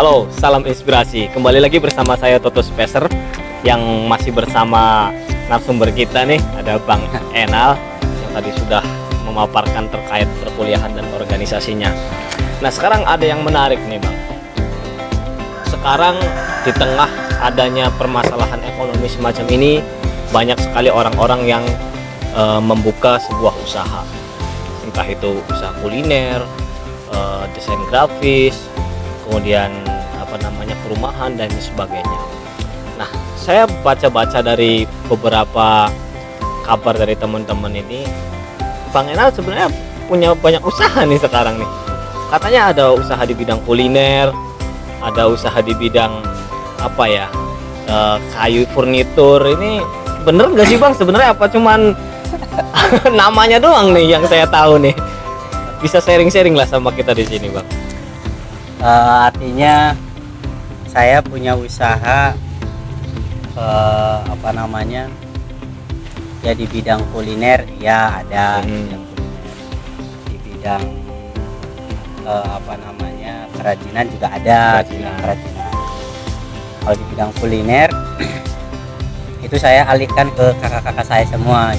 Halo, salam inspirasi. Kembali lagi bersama saya Toto Spacer yang masih bersama narasumber kita nih, ada Bang Enal yang tadi sudah memaparkan terkait perkuliahan dan organisasinya. Nah, sekarang ada yang menarik nih, Bang. Sekarang di tengah adanya permasalahan ekonomi semacam ini, banyak sekali orang-orang yang membuka sebuah usaha. Entah itu usaha kuliner, desain grafis, kemudian perumahan dan sebagainya. Nah, saya baca-baca dari beberapa kabar dari teman-teman ini, Bang Enal sebenarnya punya banyak usaha nih sekarang nih. Katanya ada usaha di bidang kuliner, ada usaha di bidang kayu furnitur. Ini bener nggak sih Bang? Sebenarnya apa cuman namanya doang nih yang saya tahu nih? Bisa sharing-sharing lah sama kita di sini, Bang. Artinya saya punya usaha ya di bidang kuliner ya ada di bidang kerajinan juga ada kerajinan. Kalau di bidang kuliner itu saya alihkan ke kakak-kakak saya semua.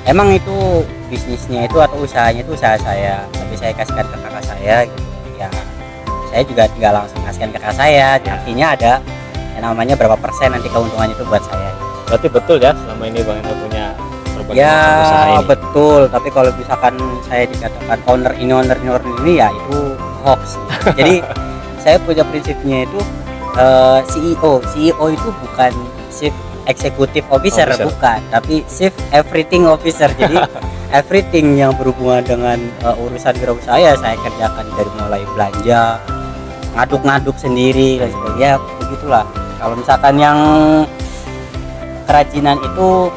Emang itu bisnisnya itu atau usahanya itu usaha saya, tapi saya kasihkan ke kakak saya gitu ya. Saya juga tinggal langsung kasihkan ke kakak saya. Artinya ada yang namanya berapa persen nanti keuntungannya itu buat saya. Berarti betul ya selama ini Bang Enal punya berbagai ya, usaha ini? Betul, tapi kalau misalkan saya dikatakan owner ini ya itu hoax. Jadi saya punya prinsipnya itu CEO itu bukan chief executive officer, bukan, tapi chief everything officer. Jadi everything yang berhubungan dengan urusan wirausaha saya kerjakan, dari mulai belanja, ngaduk sendiri dan sebagainya, begitulah. Kalau misalkan yang kerajinan itu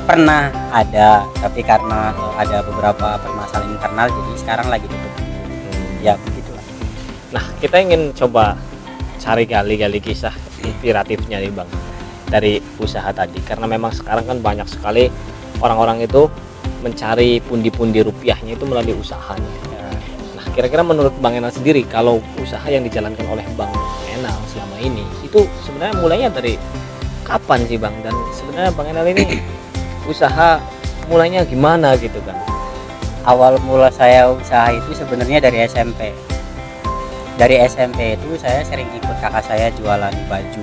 pernah ada, tapi karena ada beberapa permasalahan internal jadi sekarang lagi tutup. Ya begitulah. Nah, kita ingin coba cari gali kisah inspiratifnya nih Bang dari usaha tadi, karena memang sekarang kan banyak sekali orang-orang itu mencari pundi-pundi rupiahnya itu melalui usahanya. Nah, kira-kira menurut Bang Enal sendiri, kalau usaha yang dijalankan oleh Bang Enal selama ini itu sebenarnya mulainya dari kapan sih Bang? Dan sebenarnya Bang Enal ini usaha mulainya gimana gitu kan? Awal mula saya usaha itu sebenarnya dari SMP. Dari SMP itu saya sering ikut kakak saya jualan baju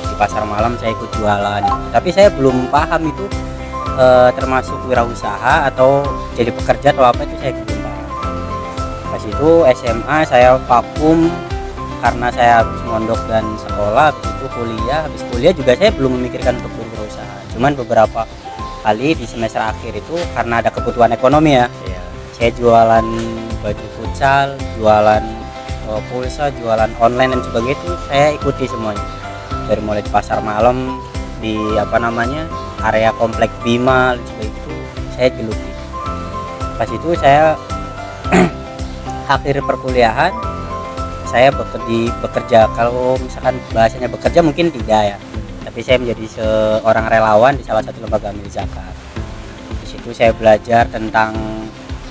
di pasar malam, saya ikut jualan. Tapi saya belum paham itu termasuk wirausaha atau jadi pekerja atau apa, itu saya belum paham. Pas itu SMA saya vakum karena saya harus mondok dan sekolah. Habis kuliah juga saya belum memikirkan untuk berwirausaha. Cuman beberapa kali di semester akhir itu karena ada kebutuhan ekonomi ya. Saya jualan baju futsal, jualan pulsa, jualan online dan sebagainya, itu saya ikuti semuanya. Dari mulai di pasar malam, di area komplek Bima dan sebagainya, itu saya geluti. Pas itu saya akhir perkuliahan saya bekerja, kalau misalkan bahasanya bekerja mungkin tidak ya, tapi saya menjadi seorang relawan di salah satu lembaga amil zakat. Di situ saya belajar tentang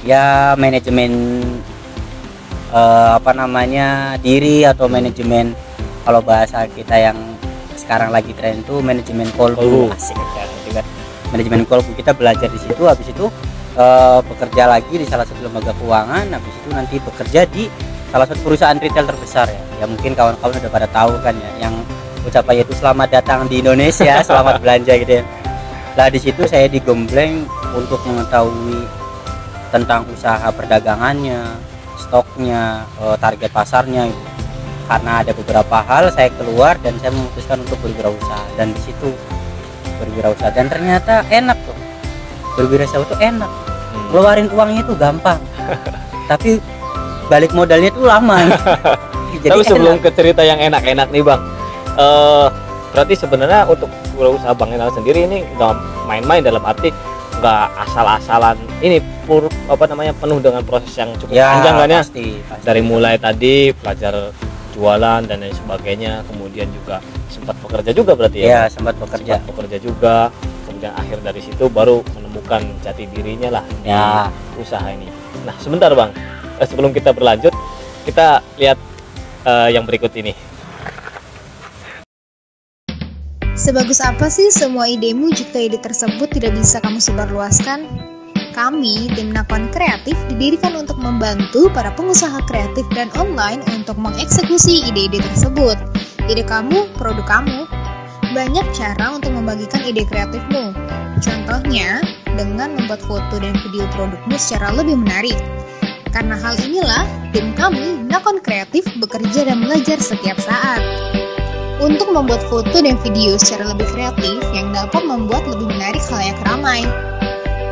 ya manajemen diri atau manajemen, kalau bahasa kita yang sekarang lagi tren itu manajemen kolbu. Asik kan, manajemen kolbu, kita belajar di situ. Habis itu bekerja lagi di salah satu lembaga keuangan. Habis itu nanti bekerja di salah satu perusahaan retail terbesar ya mungkin kawan-kawan udah pada tahu kan ya, yang ucapannya itu selamat datang di Indonesia, selamat belanja gitu ya. Nah, di situ saya digembleng untuk mengetahui tentang usaha perdagangannya, stoknya, target pasarnya gitu. Karena ada beberapa hal saya keluar dan saya memutuskan untuk berwirausaha, dan di situ berwirausaha dan ternyata enak tuh. Berwirausaha itu enak. Keluarin uangnya itu gampang. Tapi balik modalnya itu lama. Jadi tapi sebelum ke cerita yang enak-enak nih Bang, berarti sebenarnya untuk wirausaha Bang Enal sendiri ini nggak main-main, dalam arti nggak asal-asalan, ini penuh dengan proses yang cukup panjang kan ya? Pasti. Dari mulai tadi belajar jualan dan lain sebagainya, kemudian juga sempat bekerja juga berarti ya? Sempat bekerja juga, kemudian akhir dari situ baru menemukan jati dirinya lah di usaha ini. Nah, sebentar Bang, sebelum kita berlanjut, kita lihat yang berikut ini. Sebagus apa sih semua idemu jika ide tersebut tidak bisa kamu sebarluaskan? Kami, tim Nakon Kreatif, didirikan untuk membantu para pengusaha kreatif dan online untuk mengeksekusi ide-ide tersebut. Ide kamu, produk kamu. Banyak cara untuk membagikan ide kreatifmu. Contohnya, dengan membuat foto dan video produkmu secara lebih menarik. Karena hal inilah, tim kami, Nakon Kreatif, bekerja dan belajar setiap saat. Untuk membuat foto dan video secara lebih kreatif yang dapat membuat lebih menarik khalayak ramai.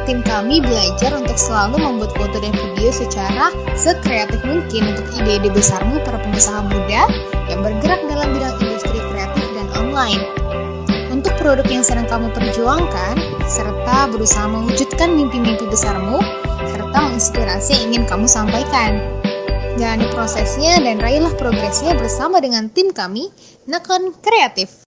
Tim kami belajar untuk selalu membuat foto dan video secara sekreatif mungkin untuk ide-ide besarmu para pengusaha muda yang bergerak dalam bidang industri kreatif dan online. Untuk produk yang sedang kamu perjuangkan, serta berusaha mewujudkan mimpi-mimpi besarmu, serta menginspirasi yang ingin kamu sampaikan. Jalani prosesnya dan raihlah progresnya bersama dengan tim kami, Nakon Kreatif.